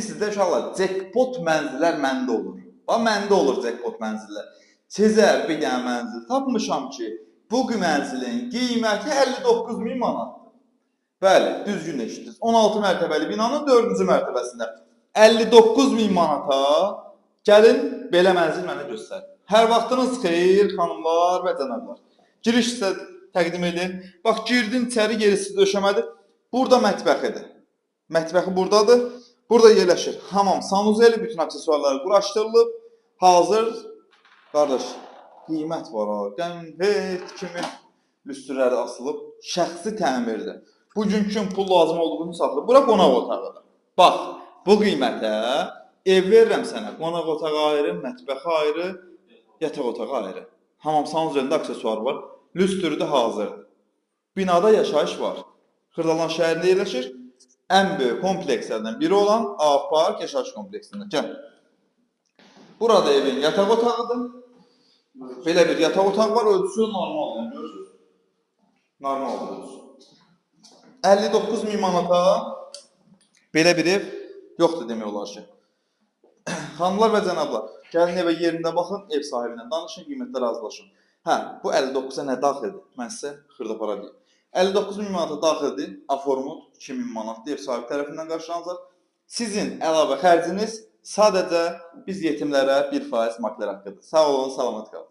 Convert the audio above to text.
Sizdə uşaqlar jackpot mənzillər məndə olur. Məndə olur jackpot mənzillər. Sizə bir dənə mənzil tapmışam ki, bu mənzilin qiyməti 59.000 manatdır. Bəli, düzgün eşitdiniz. 16 mərtəbəli binanın 4-cü mərtəbəsində 59.000 manata gəlin belə mənzil mənə göstərin. Hər vaxtınız xeyir, xanımlar və cənablar. Giriş sizə təqdim edin. Bax, girdin içəri, yerisi döşəmədir. Burada mətbəxidir. Mətbəxi buradadır. Burada yerləşir hamam, sanuzeli, bütün aksesuarları quraşdırılıb. Hazır, qardaş, qiymət var ha. Qəmvət kimi lüstrləri asılıb. Şəxsi təmirdir. Bugün kim pul lazım olduğunu saxlayıb. Bura qonaq otağıdır. Bax, bu qiymətə ev verirəm sənə. Qonaq otağı ayrı, mətbəxi ayrı, yataq otağı ayrı. Hamam sanuzəlində aksesuar var. Lüstrü də hazırdır. Binada yaşayış var. Xırdalan şəhərində yerləşir. Ən böyük komplekslərdən biri olan A-Park yaşayış kompleksində. Gəl. Burada evin yataq otağıdır. Belə bir yataq otağı var. Ölçüsü normaldır. Görürsünüz? Normaldır ölçüsü. 59.000 manata belə bir ev yoxdur demək olar ki. Xanımlar və cənablar, gəlin evə yerində baxın, ev sahibindən danışın, qiymətlər razılaşın. Bu 59-a nə daxildir? Mən sizə xırdapara deyim. 59.000 manata daxildir, aformut 2.000 manatdır, ev sahibi tərəfindən qarşılanacaq. Sizin əlavə xərciniz sadəcə biz yetimlərə 1% maklər haqqıdır. Sağ olun, salamat qalın.